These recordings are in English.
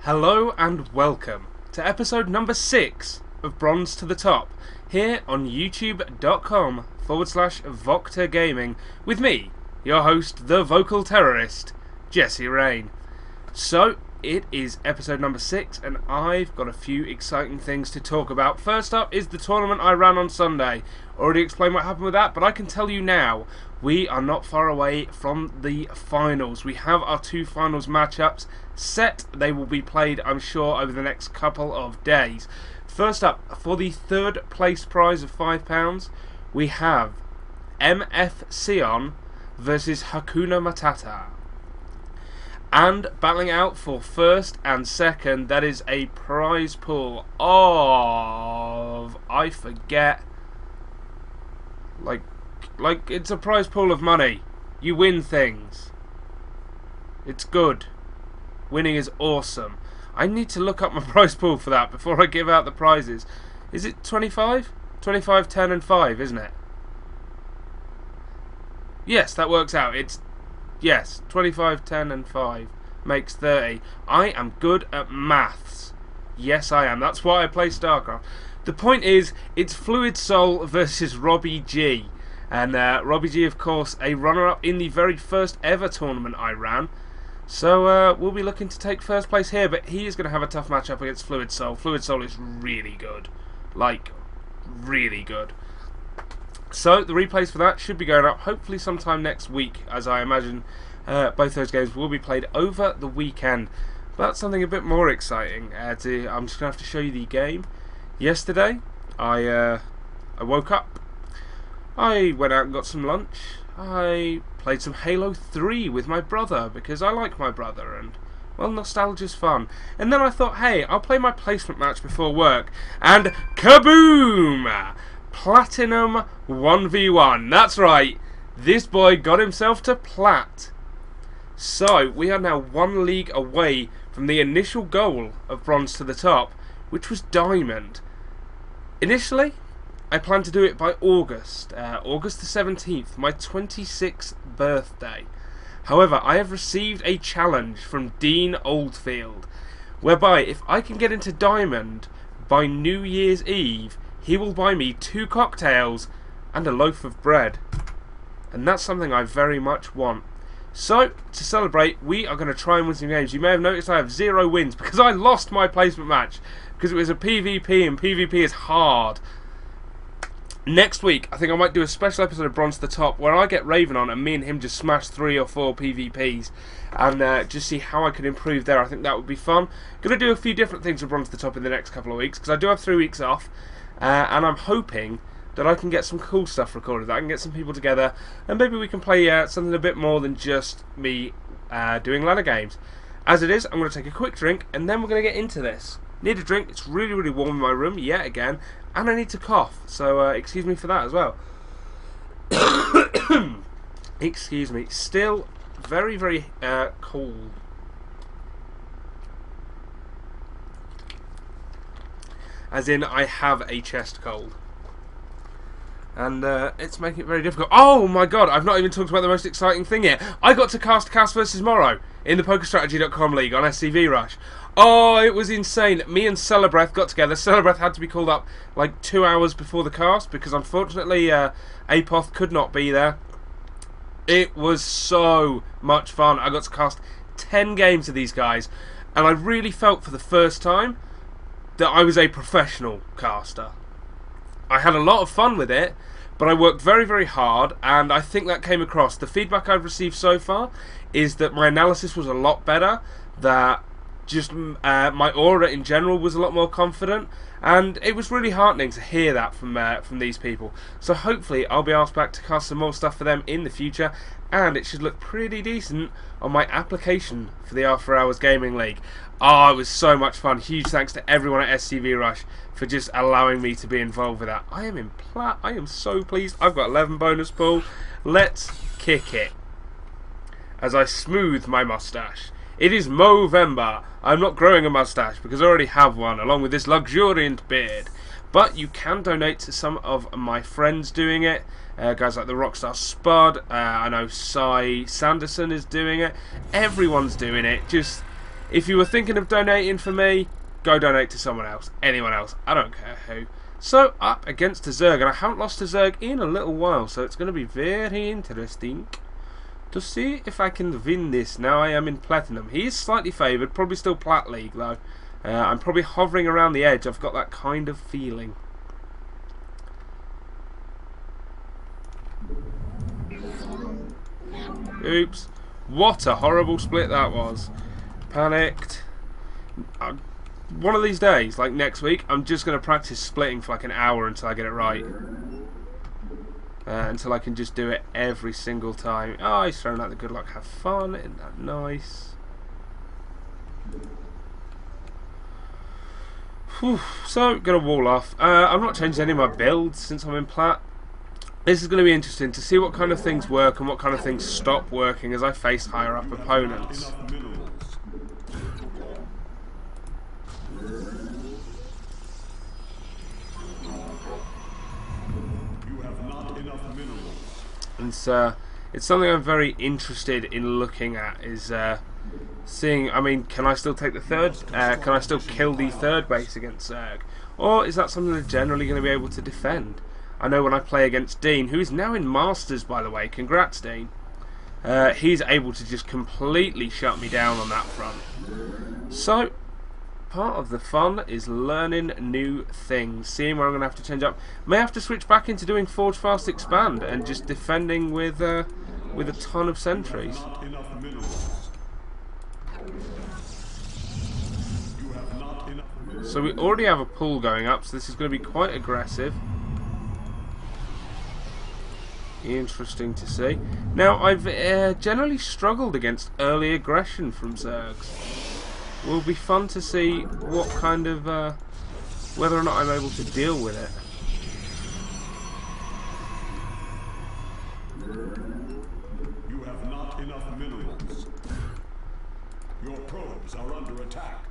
Hello and welcome to episode number 6 of Bronze to the Top here on youtube.com/Vocta Gaming with me, your host, the vocal terrorist, Jesse Rain. So, it is episode number 6 and I've got a few exciting things to talk about. First up is the tournament I ran on Sunday. Already explained what happened with that, but I can tell you now, we are not far away from the finals. We have our two finals matchups set. They will be played, I'm sure, over the next couple of days. First up, for the third place prize of £5, we have MF Sion versus Hakuna Matata. And battling out for first and second, that is a prize pool of, I forget, like it's a prize pool of money. You win things. It's good. Winning is awesome. I need to look up my prize pool for that before I give out the prizes. Is it 25? 25, 10 and 5, isn't it? Yes, that works out. Yes, 25, 10 and 5 makes 30. I am good at maths. Yes, I am. That's why I play StarCraft. The point is, it's Fluid Soul versus Robbie G. And Robbie G, of course, a runner-up in the very first ever tournament I ran. So we'll be looking to take first place here, but he is going to have a tough matchup against Fluid Soul. Fluid Soul is really good. Like, really good. So the replays for that should be going up hopefully sometime next week, as I imagine both those games will be played over the weekend. But something a bit more exciting. I'm just going to have to show you the game. Yesterday, I woke up. I went out and got some lunch. I played some Halo 3 with my brother because I like my brother and, well, nostalgia's fun. And then I thought, hey, I'll play my placement match before work. And kaboom! Platinum 1v1. That's right. This boy got himself to plat. So, we are now one league away from the initial goal of Bronze to the Top, which was Diamond. Initially, I planned to do it by August the 17th, my 26th birthday. However, I have received a challenge from Dean Oldfield, whereby if I can get into Diamond by New Year's Eve, he will buy me 2 cocktails and a loaf of bread. And that's something I very much want. So, to celebrate, we are going to try and win some games. You may have noticed I have 0 wins because I lost my placement match because it was a PvP and PvP is hard. Next week, I think I might do a special episode of Bronze to the Top where I get Raven on and me and him just smash 3 or 4 PvPs and just see how I can improve there. I think that would be fun. Going to do a few different things with Bronze to the Top in the next couple of weeks because I do have 3 weeks off and I'm hoping that I can get some cool stuff recorded, that I can get some people together and maybe we can play something a bit more than just me doing ladder games. As it is, I'm going to take a quick drink and then we're going to get into this. Need a drink, it's really, really warm in my room, yet again, and I need to cough, so excuse me for that as well. Excuse me, still very, very cold. As in, I have a chest cold. And it's making it very difficult. Oh my god, I've not even talked about the most exciting thing yet. I got to cast Cast vs Morrow in the PokerStrategy.com League on SCV Rush. Oh, it was insane. Me and Celebreth got together. Celebreth had to be called up like 2 hours before the cast because unfortunately Apoth could not be there. It was so much fun. I got to cast 10 games of these guys and I really felt for the first time that I was a professional caster. I had a lot of fun with it, but I worked very, very hard, and I think that came across. The feedback I've received so far is that my analysis was a lot better, that just my aura in general was a lot more confident, and it was really heartening to hear that from these people. So hopefully I'll be asked back to cast some more stuff for them in the future, and it should look pretty decent on my application for the After Hours Gaming League. Oh, it was so much fun. Huge thanks to everyone at SCV Rush for just allowing me to be involved with that. I am in plat. I am so pleased. I've got 11 bonus pool. Let's kick it. As I smooth my mustache. It is Movember. I'm not growing a mustache because I already have one, along with this luxuriant beard. But you can donate to some of my friends doing it. Guys like the Rockstar Spud. I know Cy Sanderson is doing it. Everyone's doing it. Just If you were thinking of donating for me, go donate to someone else, anyone else, I don't care who. So up against a Zerg, and I haven't lost a Zerg in a little while, so it's going to be very interesting to see if I can win this. Now I am in Platinum. He is slightly favoured, probably still Plat League though. I'm probably hovering around the edge, I've got that kind of feeling. Oops. What a horrible split that was. Panicked. One of these days, like next week, I'm just going to practice splitting for like an hour until I get it right. Until I can just do it every single time. Oh, he's throwing out the good luck, have fun. Isn't that nice? Whew. So, gonna wall off. I'm not changing any of my builds since I'm in Plat. This is going to be interesting to see what kind of things work and what kind of things stop working as I face higher up opponents. And it's something I'm very interested in looking at, is seeing, I mean, can I still take the third? Can I still kill the third base against Zerg? Or is that something they're generally going to be able to defend? I know when I play against Dean, who is now in Masters, by the way, congrats Dean, he's able to just completely shut me down on that front. So, part of the fun is learning new things, seeing where I'm going to have to change up. May have to switch back into doing Forge Fast Expand and just defending with a ton of sentries. So we already have a pull going up, so this is going to be quite aggressive. Interesting to see. Now, I've generally struggled against early aggression from Zergs. Will be fun to see what kind of whether or not I'm able to deal with it. You have not enough minerals. Your probes are under attack.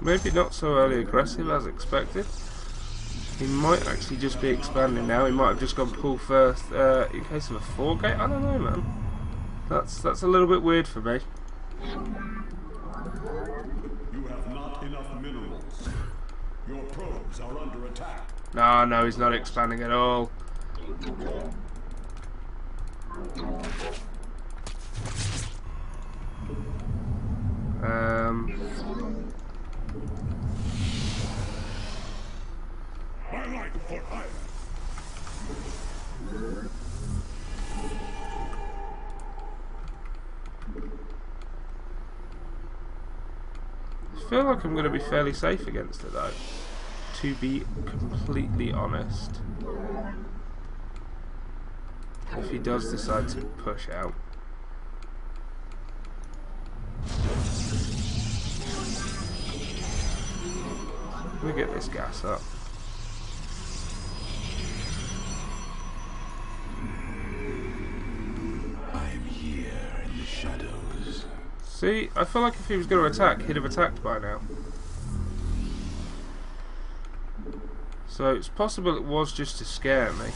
Maybe not so early aggressive as expected. He might actually just be expanding now. He might have just gone pull first in case of a 4-gate. I don't know, man. That's a little bit weird for me. You have not enough minerals. Your probes are under attack. No, he's not expanding at all. I feel like I'm going to be fairly safe against it though, to be completely honest. If he does decide to push out. Let me get this gas up. I'm here in the shadows. See, I feel like if he was going to attack, he'd have attacked by now. So it's possible it was just to scare me.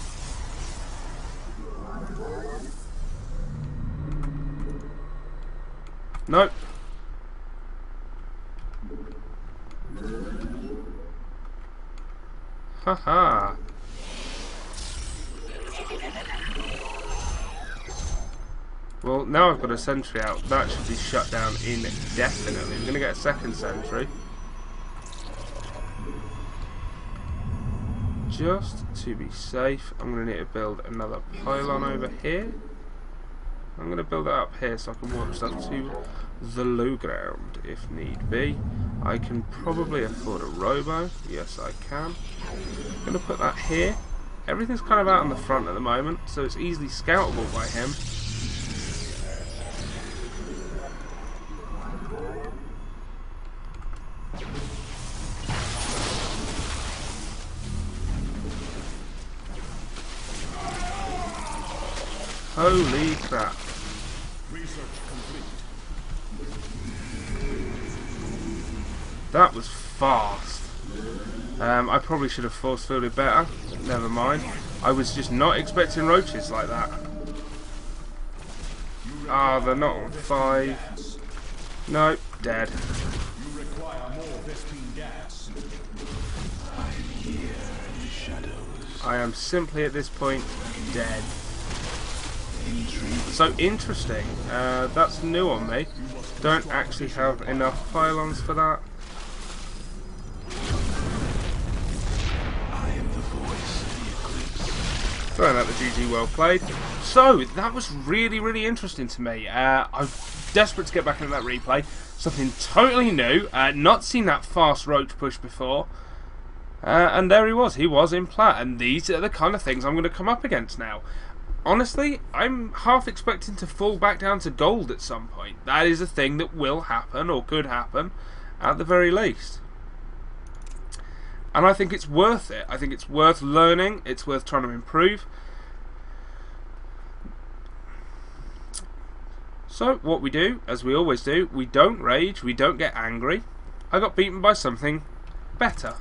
Nope. Haha. Well, now I've got a sentry out. That should be shut down indefinitely. We're going to get a second sentry. Just to be safe, I'm going to need to build another pylon over here. I'm going to build it up here so I can walk stuff to the low ground if need be. I can probably afford a robo. Yes, I can. I'm going to put that here. Everything's kind of out on the front at the moment, so it's easily scoutable by him. Holy crap. That was fast. I probably should have force fielded better. Never mind. I was just not expecting roaches like that. Ah, they're not on 5. No, dead. You require more Vespene gas. I am simply at this point dead. So interesting. That's new on me. Don't actually have enough pylons for that. Throwing out the GG, well played. So, that was really, really interesting to me. I'm desperate to get back into that replay. Something totally new. Not seen that fast roach push before. And there he was in plat. And these are the kind of things I'm going to come up against now. Honestly, I'm half expecting to fall back down to gold at some point. That is a thing that will happen, or could happen, at the very least. And I think it's worth it. I think it's worth learning. It's worth trying to improve. So, what we do, as we always do, we don't rage, we don't get angry. I got beaten by something better.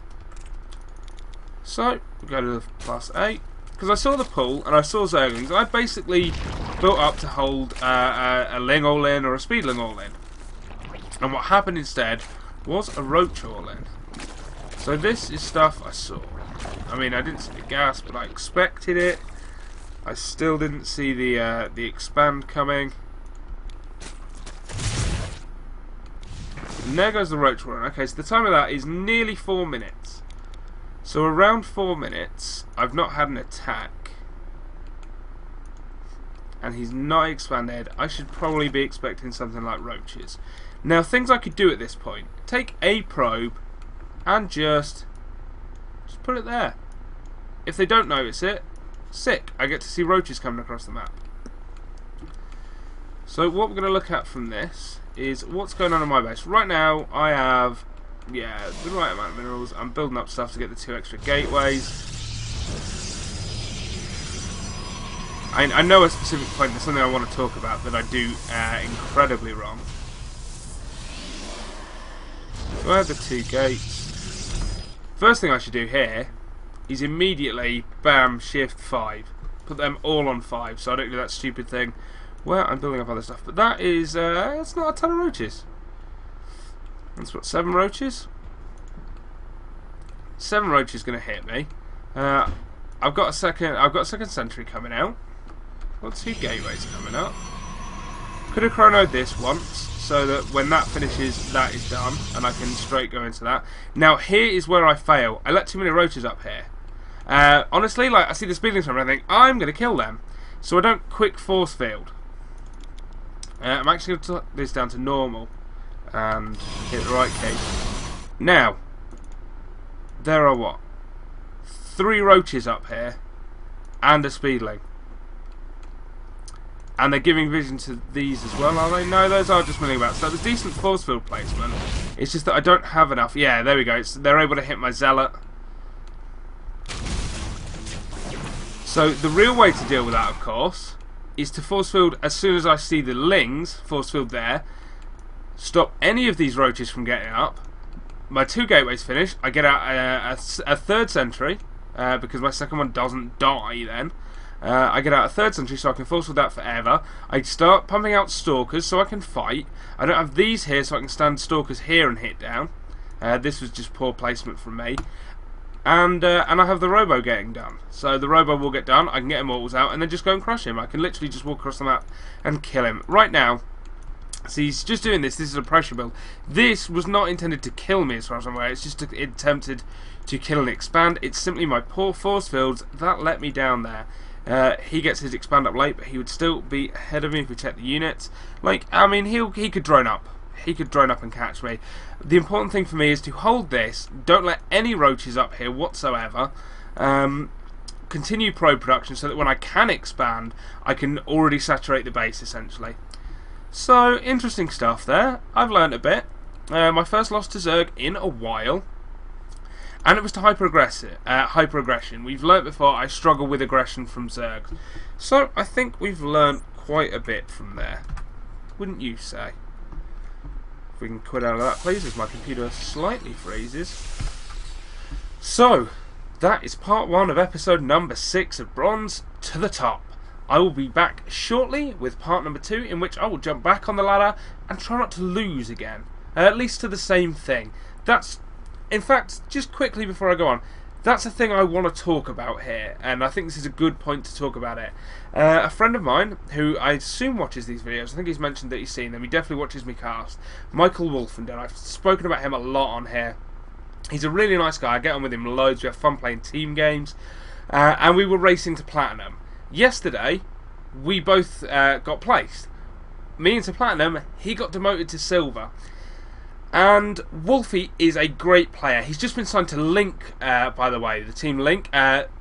So, we go to the +8. Because I saw the pool, and I saw Zerglings, and I basically built up to hold a Ling all-in or a Speedling all-in. And what happened instead was a Roach all-in. So this is stuff I saw. I mean, I didn't see the gas, but I expected it. I still didn't see the expand coming. And there goes the Roach run. Okay, so the time of that is nearly 4 minutes. So around 4 minutes, I've not had an attack. And he's not expanded. I should probably be expecting something like roaches. Now, things I could do at this point. Take a probe and just put it there. If they don't notice it, sick. I get to see roaches coming across the map. So what we're going to look at from this is what's going on in my base. Right now, I have, yeah, the right amount of minerals. I'm building up stuff to get the 2 extra gateways. I know a specific point, there's something I want to talk about that I do incredibly wrong. So I have the 2 gates. First thing I should do here is immediately, bam, shift 5. Put them all on 5, so I don't do that stupid thing where I'm building up other stuff. But that is, that's not a ton of roaches. That's what, 7 roaches? 7 roaches going to hit me. I've got a second sentry coming out. Got 2 gateways coming up. Could have chronoed this once, so that when that finishes, that is done, and I can straight go into that. Now, here is where I fail. I let too many roaches up here. Honestly, like, I see the Speedlings and I think, I'm going to kill them. So I don't quick force field. I'm actually going to put this down to normal, and hit the right key. Now, there are what? 3 roaches up here, and a Speedling. And they're giving vision to these as well, are they? No, those are just milling about. So there's decent force field placement. It's just that I don't have enough. Yeah, there we go. They're able to hit my Zealot. So the real way to deal with that, of course, is to force field as soon as I see the Lings, force field there, stop any of these roaches from getting up. My 2 gateways finish. I get out a 3rd sentry, because my second one doesn't die then. I get out a 3rd sentry so I can force with that forever. I start pumping out stalkers so I can fight. I don't have these here so I can stand stalkers here and hit down. This was just poor placement from me. And I have the Robo getting done. So the Robo will get done, I can get Immortals out and then just go and crush him. I can literally just walk across the map and kill him. Right now, see, he's just doing this. This is a pressure build. This was not intended to kill me as far as I'm aware. It's just attempted to kill and expand. It's simply my poor force fields that let me down there. He gets his expand up late, but he would still be ahead of me if we check the units. Like, I mean, he could drone up. He could drone up and catch me. The important thing for me is to hold this. Don't let any roaches up here whatsoever. Continue probe production so that when I can expand, I can already saturate the base, essentially. So, interesting stuff there. I've learned a bit. My first loss to Zerg in a while. And it was to hyper-aggression. We've learnt before I struggle with aggression from Zergs. So I think we've learnt quite a bit from there. Wouldn't you say? If we can quit out of that, please, as my computer slightly freezes. So, that is part 1 of episode number 6 of Bronze to the Top. I will be back shortly with part number 2, in which I will jump back on the ladder and try not to lose again. At least to the same thing. That's, in fact, just quickly before I go on, that's a thing I want to talk about here, and I think this is a good point to talk about it. A friend of mine, who I assume watches these videos, I think he's mentioned that he's seen them, he definitely watches me cast, Michael Wolfenden. I've spoken about him a lot on here. He's a really nice guy, I get on with him loads, we have fun playing team games, and we were racing to Platinum. Yesterday, we both got placed. Me into Platinum, he got demoted to Silver. And Wolfie is a great player. He's just been signed to Link, by the way, the team Link,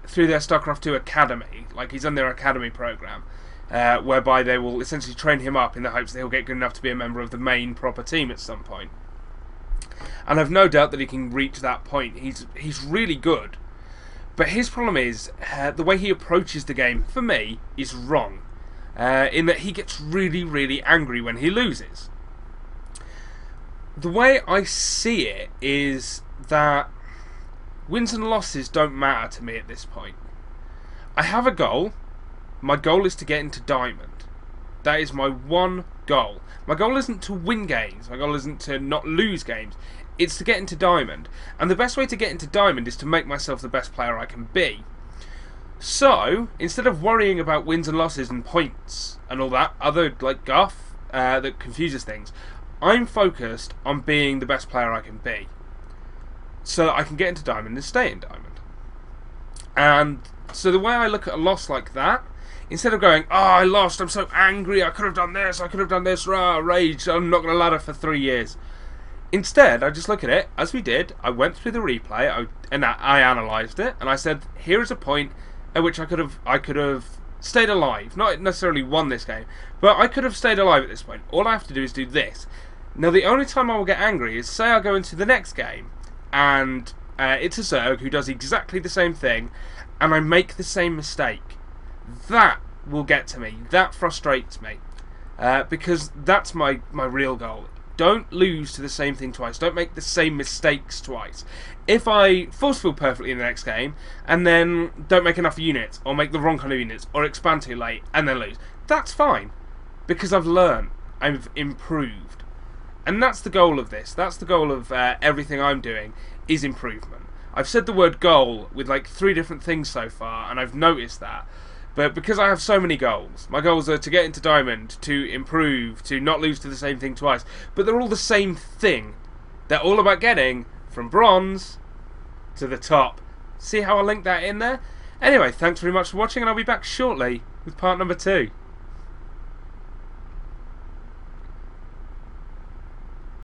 through their StarCraft 2 Academy. Like, he's on their Academy program, whereby they will essentially train him up in the hopes that he'll get good enough to be a member of the main proper team at some point. And I've no doubt that he can reach that point. He's really good. But his problem is, the way he approaches the game, for me, is wrong. In that he gets really, really angry when he loses. The way I see it is that wins and losses don't matter to me at this point. I have a goal. My goal is to get into Diamond. That is my one goal. My goal isn't to win games. My goal isn't to not lose games. It's to get into Diamond. And the best way to get into Diamond is to make myself the best player I can be. So, instead of worrying about wins and losses and points and all that other like guff that confuses things, I'm focused on being the best player I can be, so that I can get into Diamond and stay in Diamond. And so the way I look at a loss like that, instead of going, oh, I lost, I'm so angry, I could have done this, rah, rage, I'm not going to ladder for 3 years. Instead, I just look at it, as we did, I went through the replay, and I analysed it, and I said, here is a point at which I could have stayed alive, not necessarily won this game, but I could have stayed alive at this point. All I have to do is do this. Now, the only time I will get angry is, say I go into the next game, and it's a Zerg who does exactly the same thing, and I make the same mistake. That will get to me. That frustrates me. Because that's my real goal. Don't lose to the same thing twice. Don't make the same mistakes twice. If I force field perfectly in the next game, and then don't make enough units, or make the wrong kind of units, or expand too late, and then lose, that's fine. Because I've learned. I've improved. And that's the goal of this. That's the goal of everything I'm doing, is improvement. I've said the word goal with like 3 different things so far, and I've noticed that. But because I have so many goals, my goals are to get into Diamond, to improve, to not lose to the same thing twice. But they're all the same thing. They're all about getting from Bronze to the top. See how I linked that in there? Anyway, thanks very much for watching, and I'll be back shortly with part number 2.